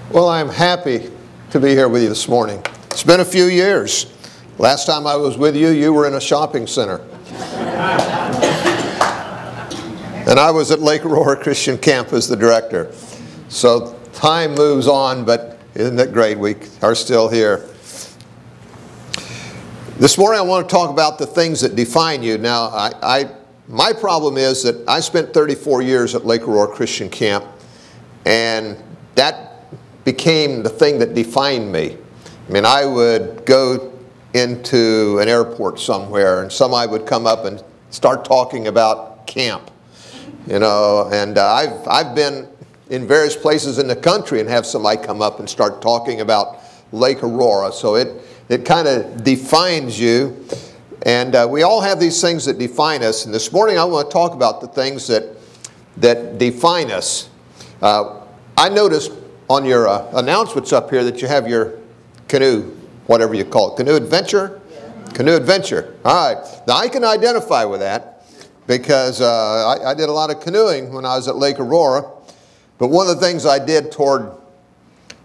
Well, I'm happy to be here with you this morning. It's been a few years. Last time I was with you, you were in a shopping center. And I was at Lake Aurora Christian Camp as the director. So time moves on, but isn't it great we are still here. This morning I want to talk about the things that define you. Now, my problem is that I spent 34 years at Lake Aurora Christian Camp, and that became the thing that defined me. I mean, I would go into an airport somewhere and somebody would come up and start talking about camp, you know, and I've been in various places in the country and have somebody come up and start talking about Lake Aurora. So it kind of defines you, and we all have these things that define us, and this morning I want to talk about the things that define us. I noticed on your announcements up here that you have your canoe, whatever you call it, canoe adventure? Yeah. Canoe adventure. All right. Now I can identify with that because I did a lot of canoeing when I was at Lake Aurora. But one of the things I did toward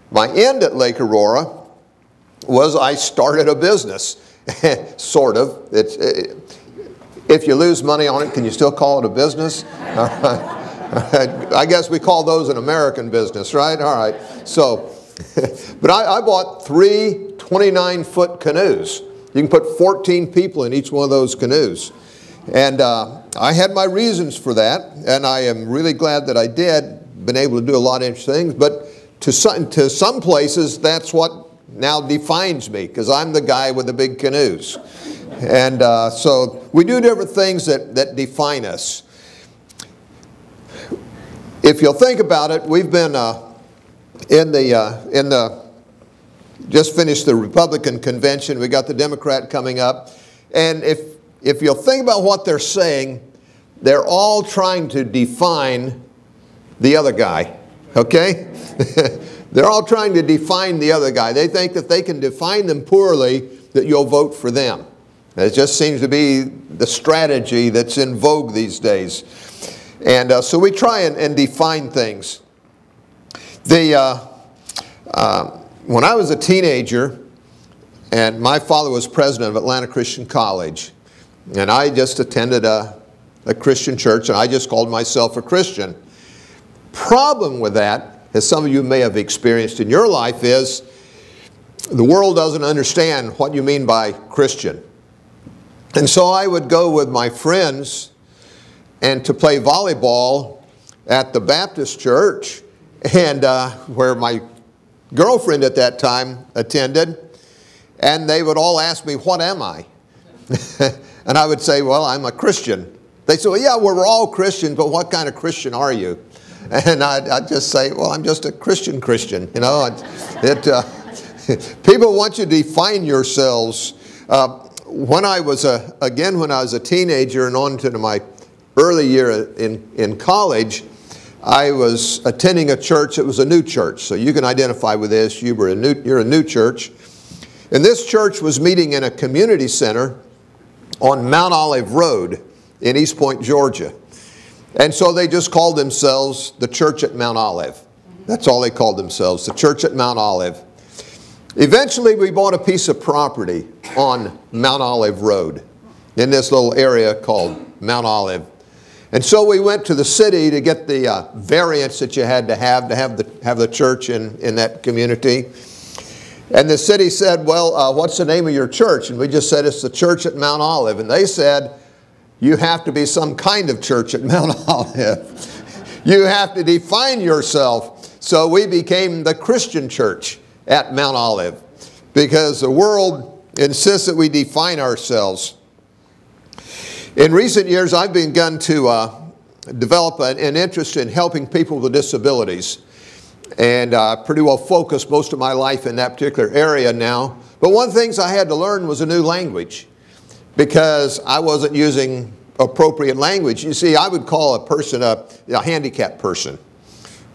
my end at Lake Aurora was I started a business, sort of. If you lose money on it, can you still call it a business? All right. I guess we call those an American business, right? All right. So, but I bought 3 29-foot canoes. You can put 14 people in each one of those canoes. And I had my reasons for that, and I am really glad that I did. Been able to do a lot of interesting things, but to some places, that's what now defines me, because I'm the guy with the big canoes. And so we do different things that define us. If you'll think about it, we've been just finished the Republican convention. We got the Democrat coming up. And if you'll think about what they're saying, they're all trying to define the other guy, okay? They're all trying to define the other guy. They think that they can define them poorly, that you'll vote for them. It just seems to be the strategy that's in vogue these days. And so we try and define things. When I was a teenager, and my father was president of Atlanta Christian College, and I just attended a Christian church, and I just called myself a Christian. Problem with that, as some of you may have experienced in your life, is the world doesn't understand what you mean by Christian. And so I would go with my friends and to play volleyball at the Baptist church, and where my girlfriend at that time attended, and they would all ask me, what am I? And I would say, well, I'm a Christian. They said, well, yeah, we're all Christians, but what kind of Christian are you? And I'd just say, well, I'm just a Christian, you know. People want you to define yourselves. When I was a teenager and on to my early year in college, I was attending a church. It was a new church, so you can identify with this. You're a new church. And this church was meeting in a community center on Mount Olive Road in East Point, Georgia. And so they just called themselves the Church at Mount Olive. That's all they called themselves, the Church at Mount Olive. Eventually, we bought a piece of property on Mount Olive Road in this little area called Mount Olive. And so we went to the city to get the variance that you had to have the church in that community. And the city said, well, what's the name of your church? And we just said, it's the Church at Mount Olive. And they said, you have to be some kind of church at Mount Olive. You have to define yourself. So we became the Christian church at Mount Olive, because the world insists that we define ourselves. In recent years, I've begun to develop an interest in helping people with disabilities. And pretty well focused most of my life in that particular area now. But one of the things I had to learn was a new language, because I wasn't using appropriate language. You see, I would call a person a handicapped person,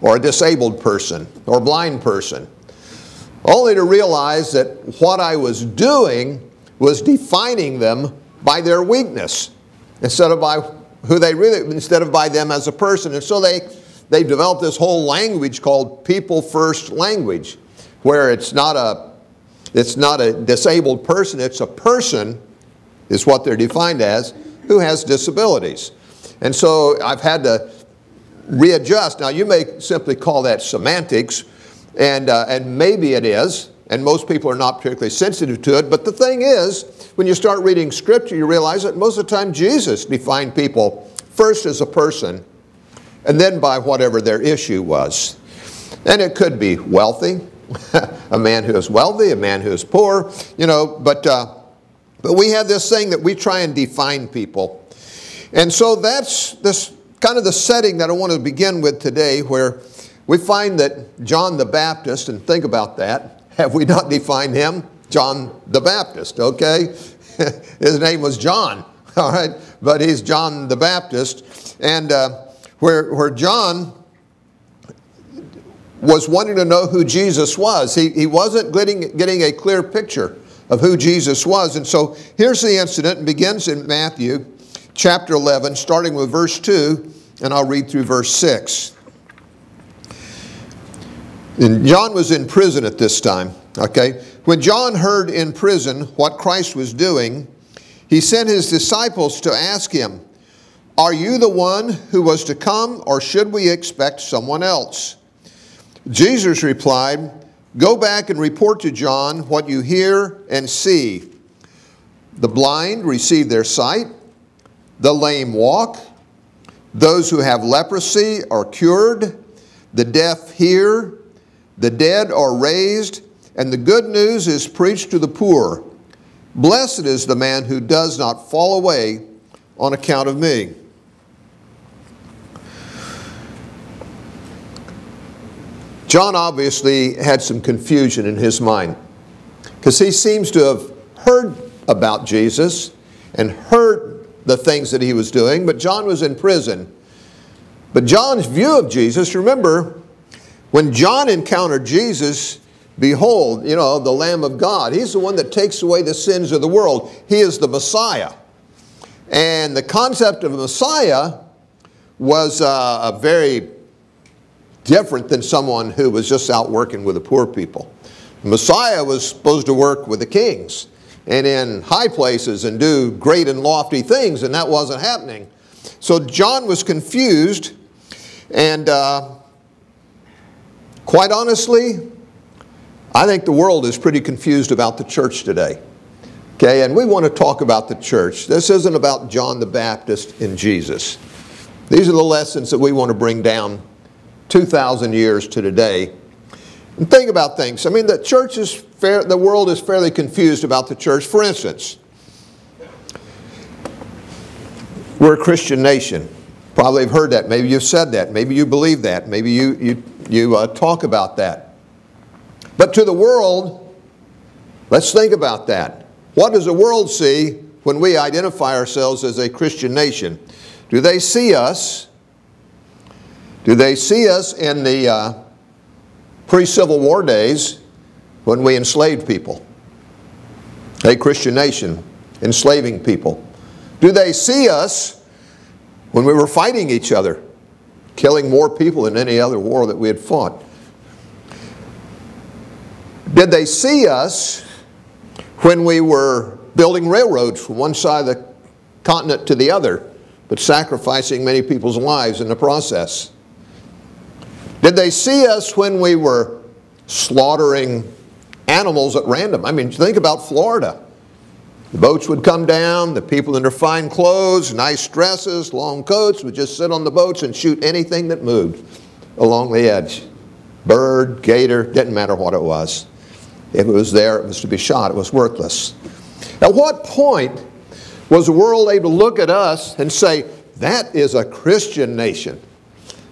or a disabled person, or a blind person, only to realize that what I was doing was defining them by their weakness instead of by them as a person. And so they've developed this whole language called people first language, where it's not a disabled person, it's a person, is what they're defined as, who has disabilities. And so I've had to readjust. Now you may simply call that semantics, and maybe it is, and most people are not particularly sensitive to it, but the thing is, when you start reading Scripture, you realize that most of the time Jesus defined people first as a person, and then by whatever their issue was. And it could be wealthy, a man who is wealthy, a man who is poor, but we have this thing that we try and define people. And so that's this kind of the setting that I want to begin with today, where we find that John the Baptist, and think about that, have we not defined him? John the Baptist, okay? His name was John, all right? But he's John the Baptist. And where John was wanting to know who Jesus was. He wasn't getting a clear picture of who Jesus was. And so here's the incident. It begins in Matthew chapter 11, starting with verse 2, and I'll read through verse 6. And John was in prison at this time, okay? When John heard in prison what Christ was doing, he sent his disciples to ask him, "Are you the one who was to come, or should we expect someone else?" Jesus replied, "Go back and report to John what you hear and see. The blind receive their sight, the lame walk, those who have leprosy are cured, the deaf hear, the dead are raised, and the good news is preached to the poor. Blessed is the man who does not fall away on account of me." John obviously had some confusion in his mind, because he seems to have heard about Jesus and heard the things that he was doing, but John was in prison. But John's view of Jesus, remember, when John encountered Jesus, behold, the Lamb of God. He's the one that takes away the sins of the world. He is the Messiah. And the concept of a Messiah was very different than someone who was just out working with the poor people. The Messiah was supposed to work with the kings and in high places and do great and lofty things, and that wasn't happening. So John was confused, and quite honestly, I think the world is pretty confused about the church today. Okay, and we want to talk about the church. This isn't about John the Baptist and Jesus. These are the lessons that we want to bring down 2,000 years to today. And think about things. I mean, the world is fairly confused about the church. For instance, we're a Christian nation. Probably have heard that. Maybe you've said that. Maybe you believe that. Maybe you talk about that. But to the world, let's think about that. What does the world see when we identify ourselves as a Christian nation? Do they see us? Do they see us in the pre-Civil War days when we enslaved people? A Christian nation enslaving people. Do they see us when we were fighting each other, killing more people than any other war that we had fought? Did they see us when we were building railroads from one side of the continent to the other, but sacrificing many people's lives in the process? Did they see us when we were slaughtering animals at random? I mean, think about Florida. The boats would come down, the people in their fine clothes, nice dresses, long coats, would just sit on the boats and shoot anything that moved along the edge. Bird, gator, didn't matter what it was. If it was there, it was to be shot. It was worthless. At what point was the world able to look at us and say, that is a Christian nation?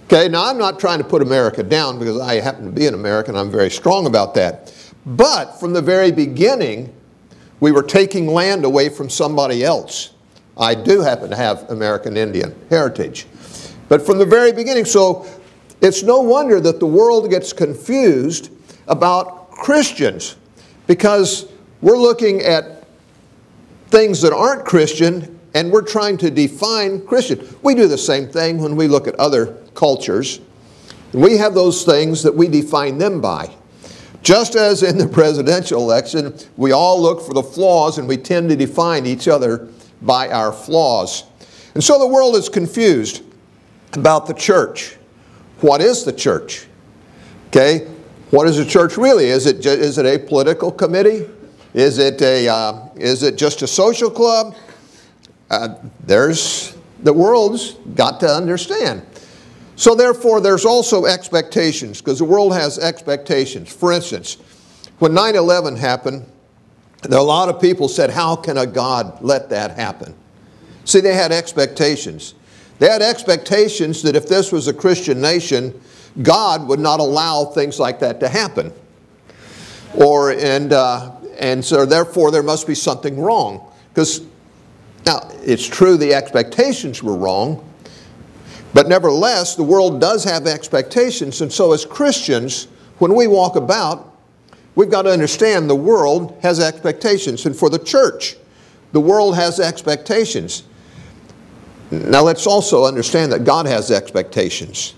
Okay, now I'm not trying to put America down, because I happen to be an American. I'm very strong about that. But from the very beginning, we were taking land away from somebody else. I do happen to have American Indian heritage. But from the very beginning, so it's no wonder that the world gets confused about Christians, because we're looking at things that aren't Christian and we're trying to define Christian. We do the same thing when we look at other cultures. We have those things that we define them by. Just as in the presidential election, we all look for the flaws and we tend to define each other by our flaws. And so the world is confused about the church. What is the church? Okay, what is the church really? Is it a political committee? Is it just a social club? The world's got to understand. So therefore, there's also expectations, because the world has expectations. For instance, when 9/11 happened, a lot of people said, how can a God let that happen? See, they had expectations. They had expectations that if this was a Christian nation, God would not allow things like that to happen. And so therefore, there must be something wrong. Because now, it's true the expectations were wrong, but nevertheless, the world does have expectations. And so as Christians, when we walk about, we've got to understand the world has expectations. And for the church, the world has expectations. Now let's also understand that God has expectations.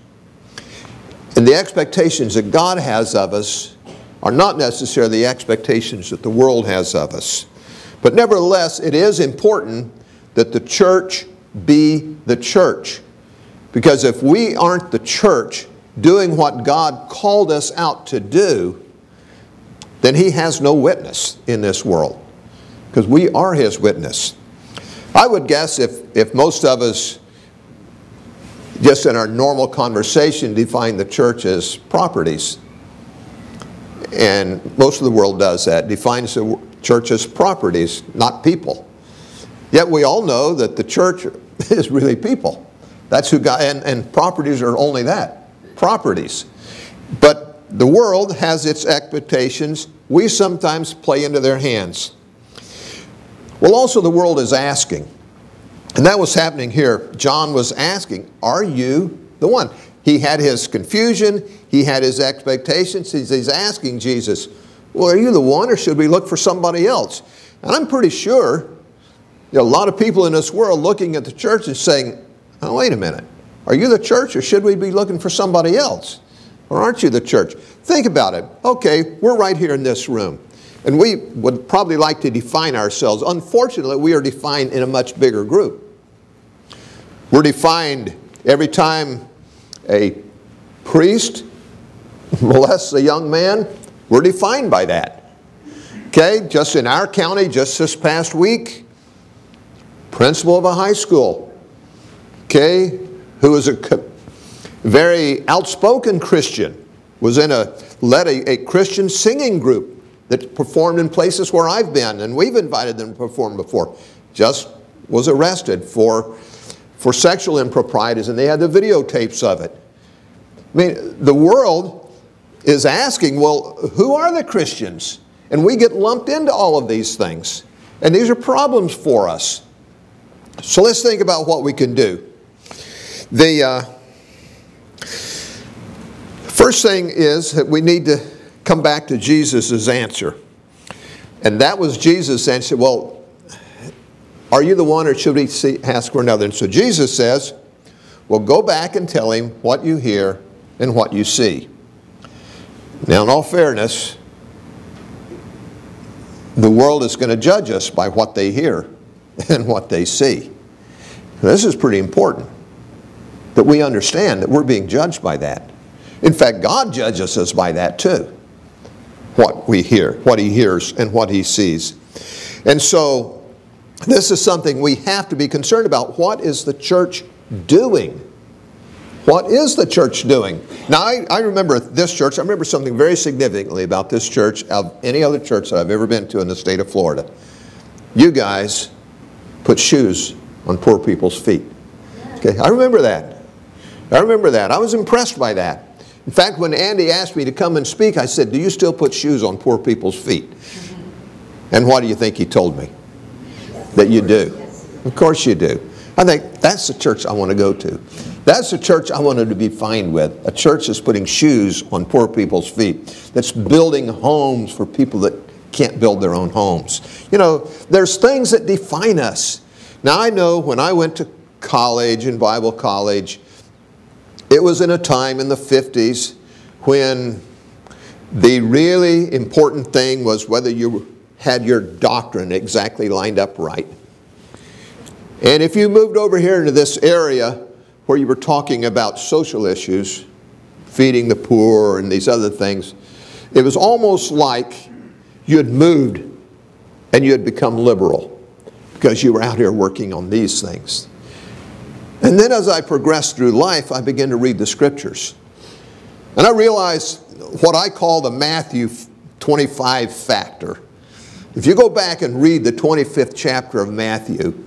And the expectations that God has of us are not necessarily the expectations that the world has of us. But nevertheless, it is important that the church be the church. Because if we aren't the church doing what God called us out to do, then He has no witness in this world. Because we are His witness. I would guess if most of us, just in our normal conversation, define the church as properties, and most of the world does that, defines the church as properties, not people. Yet we all know that the church is really people. That's who God, and properties are only that, properties. But the world has its expectations. We sometimes play into their hands. Well, also the world is asking. And that was happening here. John was asking, are you the one? He had his confusion. He had his expectations. He's asking Jesus, well, are you the one, or should we look for somebody else? And I'm pretty sure a lot of people in this world looking at the church and saying, oh, wait a minute. Are you the church, or should we be looking for somebody else? Or aren't you the church? Think about it. Okay, we're right here in this room. And we would probably like to define ourselves. Unfortunately, we are defined in a much bigger group. We're defined every time a priest molests a young man, we're defined by that. Okay, just in our county, just this past week, principal of a high school, okay, who was a very outspoken Christian, led a Christian singing group that performed in places where I've been, and we've invited them to perform before, just was arrested for sexual improprieties, and they had the videotapes of it. I mean, the world is asking, well, who are the Christians? And we get lumped into all of these things. And these are problems for us. So let's think about what we can do. The first thing is that we need to come back to Jesus' answer. And that was Jesus' answer. Well, are you the one, or should we ask for another? And so Jesus says, well, go back and tell him what you hear and what you see. Now, in all fairness, the world is going to judge us by what they hear and what they see. This is pretty important, that we understand that we're being judged by that. In fact, God judges us by that too. What we hear, what He hears, and what He sees. And so, this is something we have to be concerned about. What is the church doing? What is the church doing? Now, I remember this church, I remember something very significantly about this church of any other church that I've ever been to in the state of Florida. You guys put shoes on poor people's feet. Okay, I remember that. I remember that. I was impressed by that. In fact, when Andy asked me to come and speak, I said, do you still put shoes on poor people's feet? And what do you think he told me? That you do. Of course you do. I think that's the church I want to go to. That's the church I wanted to be fine with. A church that's putting shoes on poor people's feet. That's building homes for people that can't build their own homes. You know, there's things that define us. Now I know when I went to college and Bible college, It was in a time in the 50s when the really important thing was whether you had your doctrine exactly lined up right. And if you moved over here into this area where you were talking about social issues, feeding the poor and these other things, it was almost like you had moved and you had become liberal because you were out here working on these things. And then as I progressed through life, I began to read the scriptures. And I realized what I call the Matthew 25 factor. If you go back and read the 25th chapter of Matthew,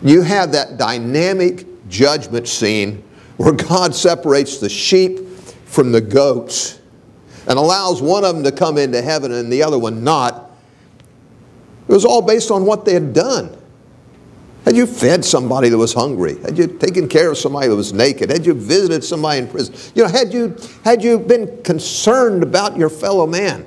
you have that dynamic judgment scene where God separates the sheep from the goats and allows one of them to come into heaven and the other one not. It was all based on what they had done. Had you fed somebody that was hungry? Had you taken care of somebody that was naked? Had you visited somebody in prison? You know, had you been concerned about your fellow man?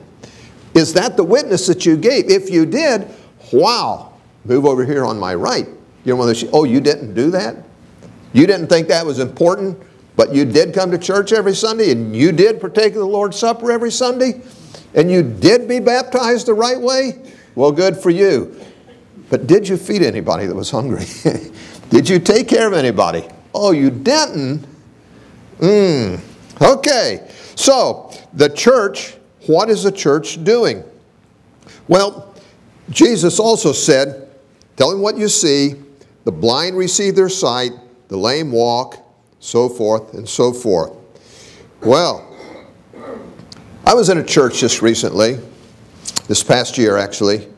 Is that the witness that you gave? If you did, wow, move over here on my right. You know, oh, you didn't do that? You didn't think that was important, but you did come to church every Sunday, and you did partake of the Lord's Supper every Sunday, and you did be baptized the right way? Well, good for you. But did you feed anybody that was hungry? Did you take care of anybody? Oh, you didn't? Okay. So, the church, what is the church doing? Well, Jesus also said, tell him what you see, the blind receive their sight, the lame walk, so forth and so forth. Well, I was in a church just recently, this past year actually.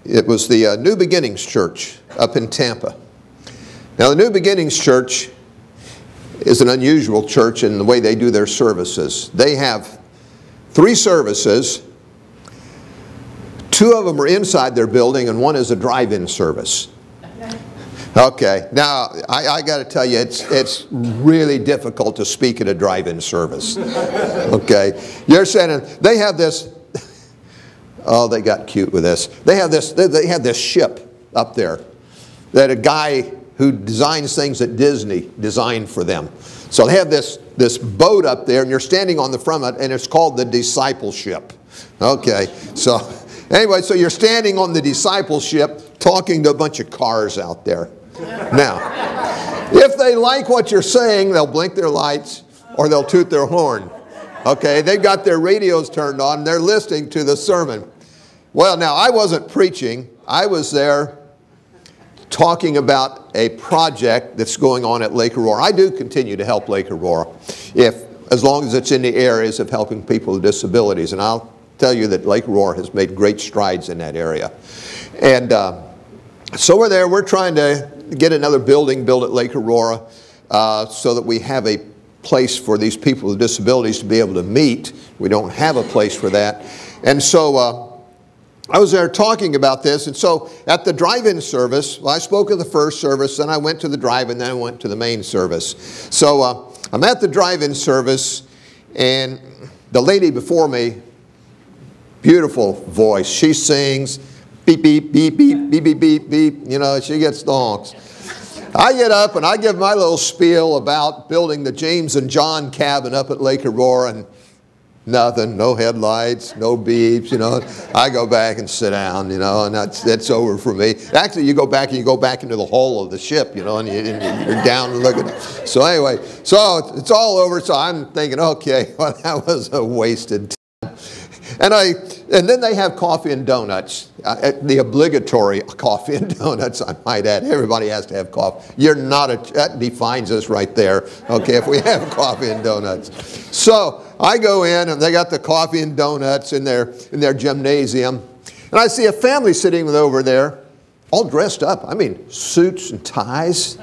It was the New Beginnings Church up in Tampa. Now, the New Beginnings Church is an unusual church in the way they do their services. They have 3 services. 2 of them are inside their building, and 1 is a drive-in service. Okay, now, I got to tell you, it's really difficult to speak at a drive-in service. Okay, you're saying, they have this. Oh, they got cute with this. They have this ship up there that a guy who designs things at Disney designed for them. So they have this boat up there, and you're standing on the front of it, and it's called the Discipleship. Okay, so anyway, so you're standing on the Discipleship talking to a bunch of cars out there. Now, if they like what you're saying, they'll blink their lights or they'll toot their horn. Okay, they've got their radios turned on. They're listening to the sermon. Well, now, I wasn't preaching. I was there talking about a project that's going on at Lake Aurora. I do continue to help Lake Aurora, as long as it's in the areas of helping people with disabilities. And I'll tell you that Lake Aurora has made great strides in that area. And so we're there. We're trying to get another building built at Lake Aurora so that we have a place for these people with disabilities to be able to meet. We don't have a place for that. And so I was there talking about this. And so at the drive-in service, well, I spoke at the first service, then I went to the drive-in, then I went to the main service. So I'm at the drive-in service, and the lady before me, beautiful voice, she sings, beep, beep, beep, beep, beep, beep, beep, beep, you know, she gets the honks. I get up and I give my little spiel about building the James and John cabin up at Lake Aurora, and nothing, no headlights, no beeps, you know. I go back and sit down, you know, and that's over for me. Actually, you go back and you go back into the hull of the ship, you know, and you're down and looking. So anyway, so it's all over. So I'm thinking, okay, well, that was a wasted time. And then they have coffee and donuts, the obligatory coffee and donuts, I might add. Everybody has to have coffee. That defines us right there, okay, if we have coffee and donuts. So I go in, and they got the coffee and donuts in their gymnasium. And I see a family sitting over there, all dressed up. I mean, suits and ties.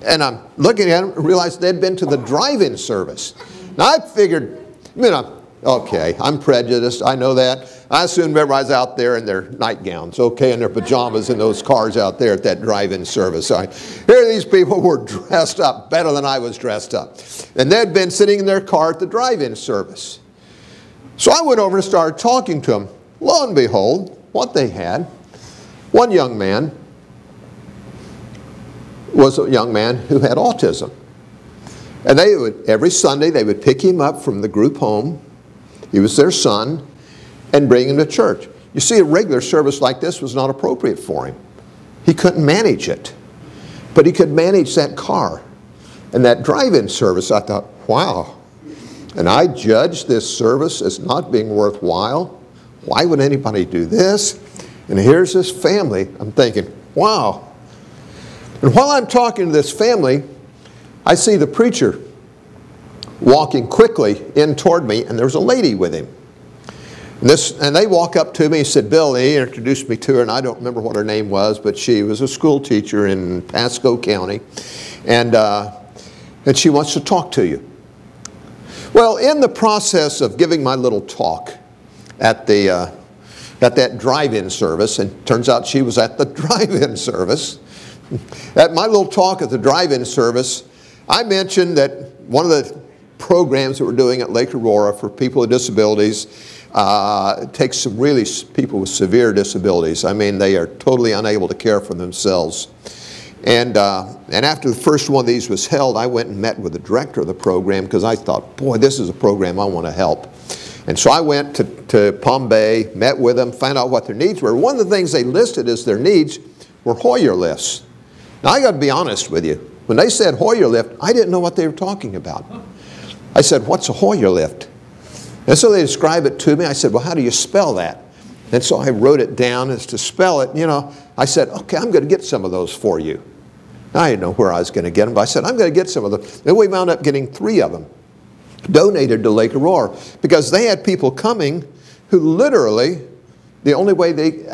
And I'm looking at them and realized they'd been to the drive-in service. Now I figured, you know, okay, I'm prejudiced, I know that. I assumed everybody's out there in their nightgowns, okay, in their pajamas in those cars out there at that drive-in service. Here these people were dressed up better than I was dressed up. And they'd been sitting in their car at the drive-in service. So I went over and started talking to them. Lo and behold, what they had, one young man was a young man who had autism. And they would, every Sunday, they would pick him up from the group home. He was their son, and bring him to church. You see, a regular service like this was not appropriate for him. He couldn't manage it. But he could manage that car. And that drive-in service, I thought, wow. And I judged this service as not being worthwhile. Why would anybody do this? And here's this family. I'm thinking, wow. And while I'm talking to this family, I see the preacher walking quickly in toward me, and there's a lady with him. And they walk up to me and said, Bill, they introduced me to her, and I don't remember what her name was, but she was a school teacher in Pasco County, and she wants to talk to you. Well, in the process of giving my little talk at that drive-in service, and it turns out she was at the drive-in service, at my little talk at the drive-in service, I mentioned that one of the programs that we're doing at Lake Aurora for people with disabilities takes some really people with severe disabilities. I mean, they are totally unable to care for themselves. And after the first one of these was held, I went and met with the director of the program because I thought, boy, this is a program I want to help. And so I went to Palm Bay, met with them, found out what their needs were. One of the things they listed as their needs were Hoyer lifts. Now, I got to be honest with you. When they said Hoyer lift, I didn't know what they were talking about. I said, what's a Hoyer lift? And so they described it to me. I said, well, how do you spell that? And so I wrote it down as to spell it. You know, I said, okay, I'm going to get some of those for you. Now, I didn't know where I was going to get them, but I said, I'm going to get some of them. Then we wound up getting 3 of them donated to Lake Aurora because they had people coming who literally, the only way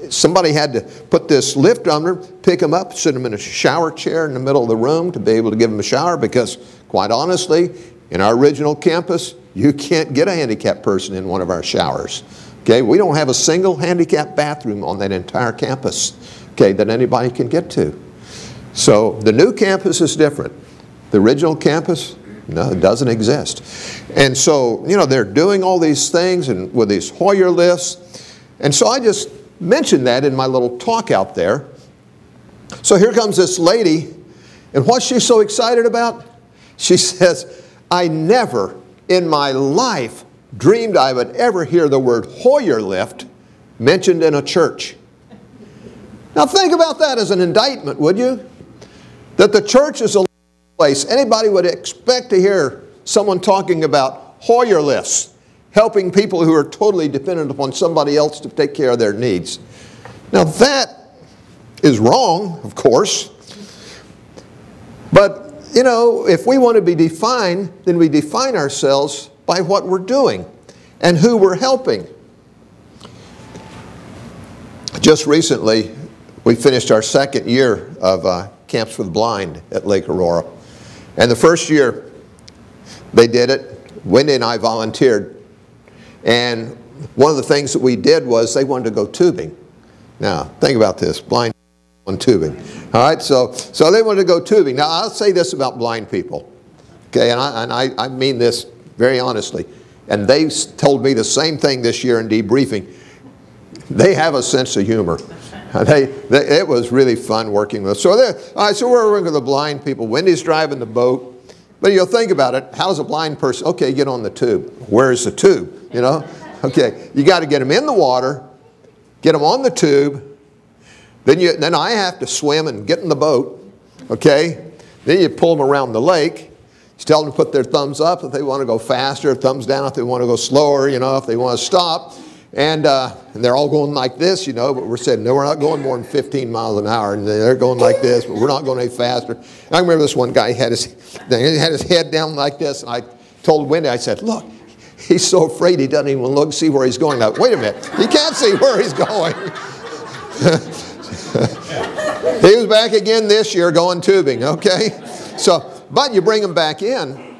somebody had to put this lift under, pick them up, sit them in a shower chair in the middle of the room to be able to give them a shower because, quite honestly, in our original campus, you can't get a handicapped person in one of our showers. Okay, we don't have a single handicapped bathroom on that entire campus, okay, that anybody can get to. So the new campus is different. The original campus, no, it doesn't exist. And so, you know, they're doing all these things and with these Hoyer lifts. And so I just mentioned that in my little talk out there. So here comes this lady, and what's she so excited about? She says, I never in my life dreamed I would ever hear the word Hoyer lift mentioned in a church. Now think about that as an indictment, would you? That the church is a place anybody would expect to hear someone talking about Hoyer lifts, helping people who are totally dependent upon somebody else to take care of their needs. Now that is wrong, of course, but you know, if we want to be defined, then we define ourselves by what we're doing and who we're helping. Just recently, we finished our 2nd year of Camps for the Blind at Lake Aurora. And the first year they did it, Wendy and I volunteered. And one of the things that we did was they wanted to go tubing. Now, think about this, blind on tubing. All right, so they wanted to go tubing. Now, I'll say this about blind people, okay, and I mean this very honestly. And they told me the same thing this year in debriefing. They have a sense of humor. It was really fun working with them. All right, so we're working with the blind people. Wendy's driving the boat. But you'll think about it. How's a blind person? Okay, get on the tube. Where's the tube? You know? Okay, you got to get them in the water, get them on the tube. Then I have to swim and get in the boat, okay? Then you pull them around the lake. You tell them to put their thumbs up if they want to go faster, thumbs down if they want to go slower, you know, if they want to stop. And they're all going like this, you know, but we're saying, no, we're not going more than 15 miles an hour. And they're going like this, but we're not going any faster. And I remember this one guy had his head down like this, and I told Wendy, I said, look, he's so afraid he doesn't even look, see where he's going. Now, wait a minute, he can't see where he's going. He was back again this year going tubing, okay? So, but you bring him back in,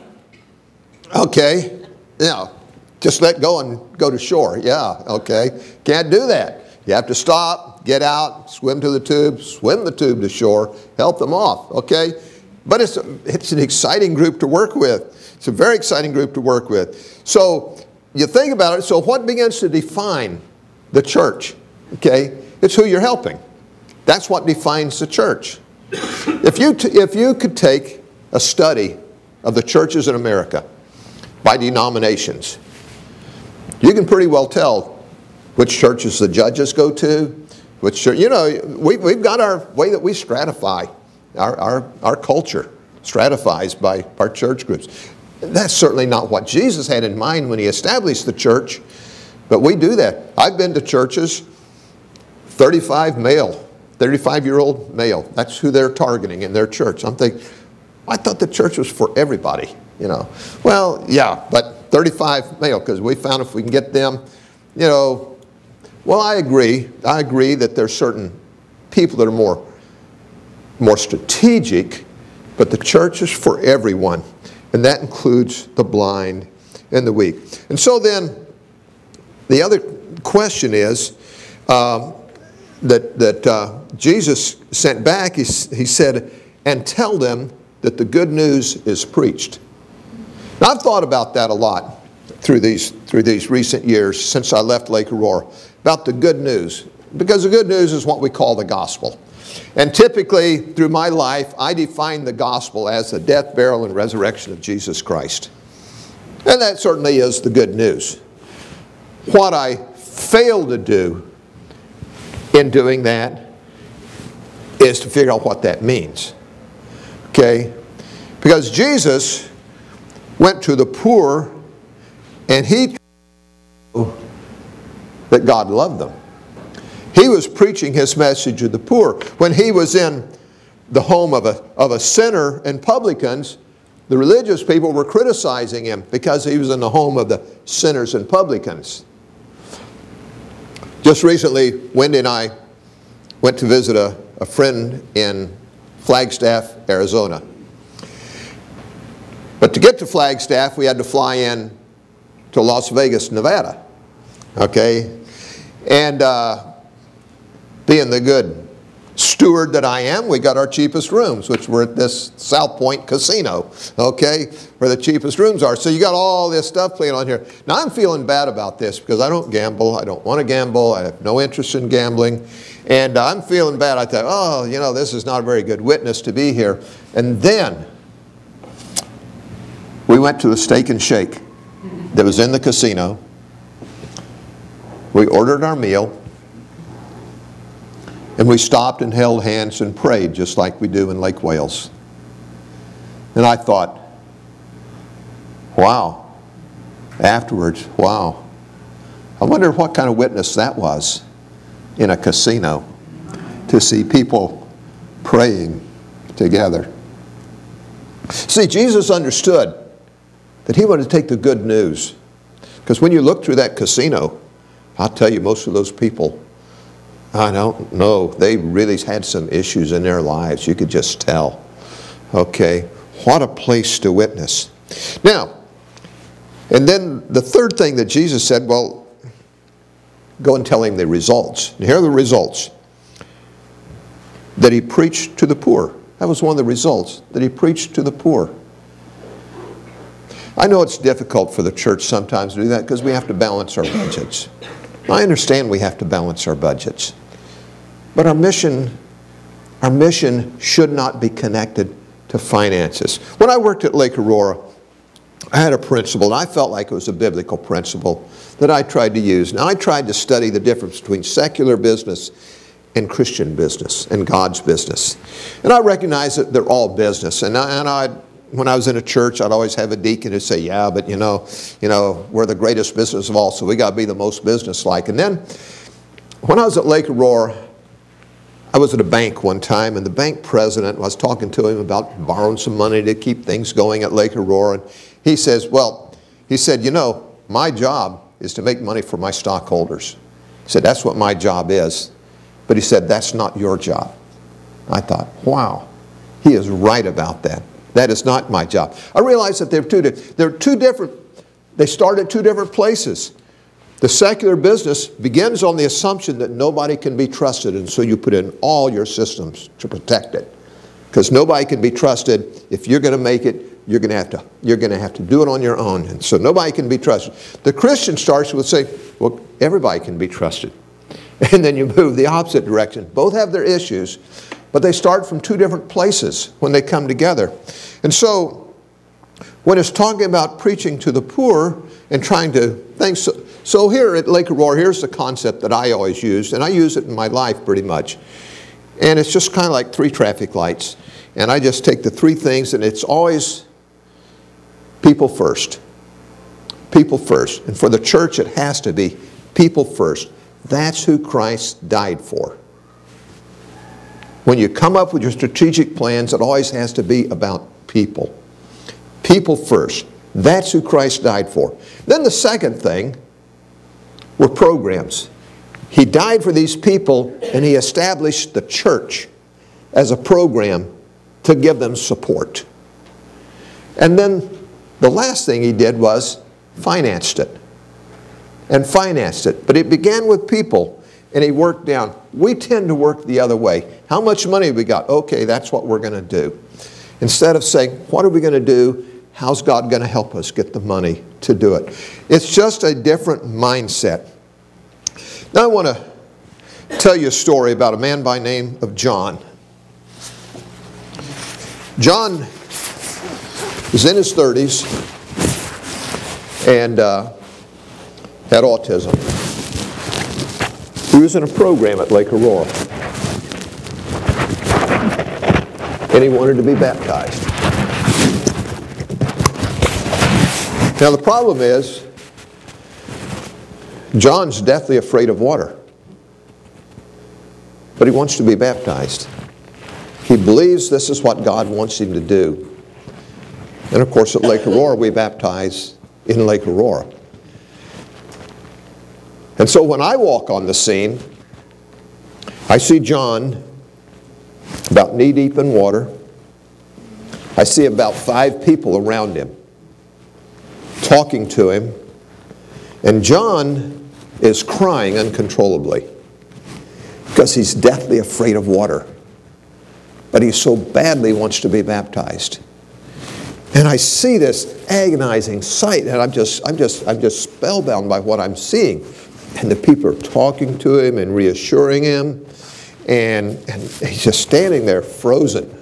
okay, now, just let go and go to shore, yeah, okay. Can't do that. You have to stop, get out, swim to the tube, swim the tube to shore, help them off, okay? But it's an exciting group to work with. It's a very exciting group to work with. So you think about it, so what begins to define the church, okay? It's who you're helping. That's what defines the church. If you could take a study of the churches in America by denominations. You can pretty well tell which churches the judges go to, which church, you know, we've got our way that we stratify. Our culture stratifies by our church groups. That's certainly not what Jesus had in mind when he established the church, but we do that. I've been to churches, 35-year-old male. That's who they're targeting in their church. I'm thinking, I thought the church was for everybody, you know. Well, yeah, but 35 male, because we found if we can get them, you know, well, I agree. I agree that there's certain people that are more strategic, but the church is for everyone, and that includes the blind and the weak. And so then, the other question is that Jesus sent back. He said, "And tell them that the good news is preached." Now, I've thought about that a lot through these recent years since I left Lake Aurora, about the good news, because the good news is what we call the gospel. And typically, through my life, I define the gospel as the death, burial, and resurrection of Jesus Christ. And that certainly is the good news. What I fail to do in doing that is to figure out what that means. Okay? Because Jesus went to the poor and he told that God loved them. He was preaching his message to the poor. When he was in the home of a sinner and publicans, the religious people were criticizing him because he was in the home of the sinners and publicans. Just recently, Wendy and I went to visit a friend in Flagstaff, Arizona. But to get to Flagstaff, we had to fly in to Las Vegas, Nevada. Okay? And being the good steward that I am, we got our cheapest rooms, which were at this South Point Casino, okay, where the cheapest rooms are. So you got all this stuff playing on here. Now I'm feeling bad about this because I don't gamble. I don't want to gamble. I have no interest in gambling. And I'm feeling bad. I thought, oh, you know, this is not a very good witness to be here. And then we went to a Steak and Shake that was in the casino. We ordered our meal. And we stopped and held hands and prayed just like we do in Lake Wales. And I thought, wow. Afterwards, wow. I wonder what kind of witness that was in a casino to see people praying together. See, Jesus understood that he wanted to take the good news. Because when you look through that casino, I'll tell you, most of those people, I don't know, they really had some issues in their lives. You could just tell. Okay, what a place to witness. Now, and then the third thing that Jesus said, well, go and tell him the results. And here are the results. That he preached to the poor. That was one of the results, that he preached to the poor. I know it's difficult for the church sometimes to do that because we have to balance our budgets. I understand we have to balance our budgets. But our mission should not be connected to finances. When I worked at Lake Aurora, I had a principle, and I felt like it was a biblical principle that I tried to use. Now, I tried to study the difference between secular business and Christian business and God's business. And I recognize that they're all business. And when I was in a church, I'd always have a deacon who'd say, yeah, but you know, we're the greatest business of all, so we got to be the most business-like. And then, when I was at Lake Aurora, I was at a bank one time, and the bank president, I was talking to him about borrowing some money to keep things going at Lake Aurora. And he says, well, he said, you know, my job is to make money for my stockholders. He said, that's what my job is. But he said, that's not your job. I thought, wow, he is right about that. That is not my job. I realized that they start at two different places. The secular business begins on the assumption that nobody can be trusted, and so you put in all your systems to protect it. Because nobody can be trusted. If you're going to make it, you're going to have to do it on your own. And so nobody can be trusted. The Christian starts with saying, well, everybody can be trusted. And then you move the opposite direction. Both have their issues, but they start from two different places when they come together. And so when it's talking about preaching to the poor and trying to think. So here at Lake Aurora, here's the concept that I always used, and I use it in my life pretty much. And it's just kind of like 3 traffic lights. And I just take the 3 things, and it's always people first. People first. And for the church, it has to be people first. That's who Christ died for. When you come up with your strategic plans, it always has to be about people. People first. That's who Christ died for. Then the second thing were programs. He died for these people, and he established the church as a program to give them support. And then the last thing he did was financed it. And financed it. But it began with people, and he worked down. We tend to work the other way. How much money have we got? Okay, that's what we're going to do. Instead of saying, what are we going to do? How's God going to help us get the money to do it? It's just a different mindset. Now I want to tell you a story about a man by the name of John. John was in his 30s and had autism. He was in a program at Lake Aurora. And he wanted to be baptized. Now the problem is, John's deathly afraid of water. But he wants to be baptized. He believes this is what God wants him to do. And of course at Lake Aurora, we baptize in Lake Aurora. And so when I walk on the scene, I see John about knee-deep in water. I see about 5 people around him talking to him. And John is crying uncontrollably because he's deathly afraid of water. But he so badly wants to be baptized. And I see this agonizing sight, and I'm just spellbound by what I'm seeing. And the people are talking to him and reassuring him, and he's just standing there frozen.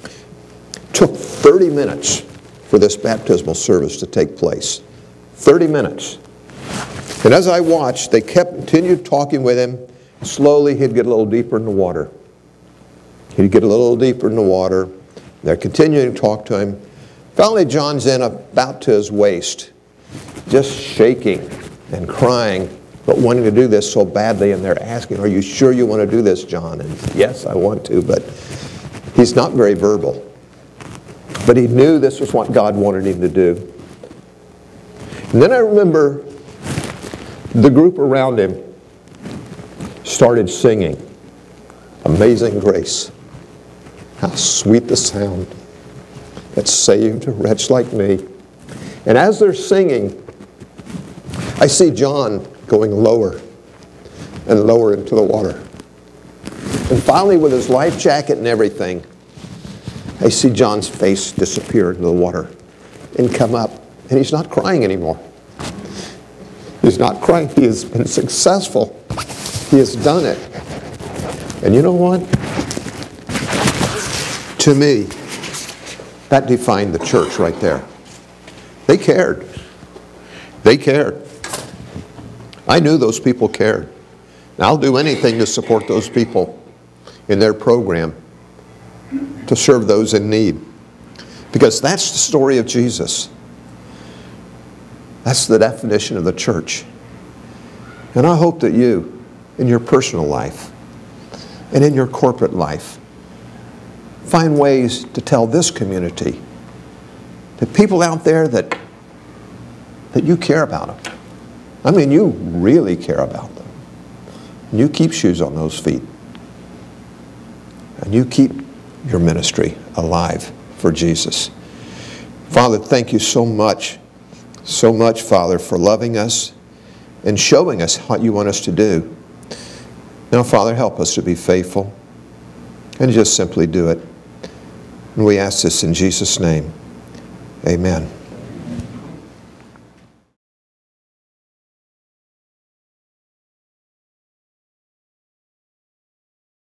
It took 30 minutes for this baptismal service to take place. 30 minutes. And as I watched, they continued talking with him. Slowly, he'd get a little deeper in the water. He'd get a little deeper in the water. They're continuing to talk to him. Finally, John's in about to his waist, just shaking and crying, but wanting to do this so badly. And they're asking, are you sure you want to do this, John? And yes, I want to, but he's not very verbal. But he knew this was what God wanted him to do. And then I remember the group around him started singing Amazing Grace. How sweet the sound that saved a wretch like me. And as they're singing, I see John going lower and lower into the water. And finally, with his life jacket and everything, I see John's face disappear into the water and come up. And he's not crying anymore. He's not crying. He has been successful. He has done it. And you know what? To me, that defined the church right there. They cared. They cared. I knew those people cared. And I'll do anything to support those people in their program to serve those in need. Because that's the story of Jesus. That's the definition of the church. And I hope that you, in your personal life and in your corporate life, find ways to tell this community, the people out there, that you care about them. I mean, you really care about them. And you keep shoes on those feet. And you keep your ministry alive for Jesus. Father, thank you so much, Father, for loving us and showing us what you want us to do. Now, Father, help us to be faithful and just simply do it. And we ask this in Jesus' name. Amen.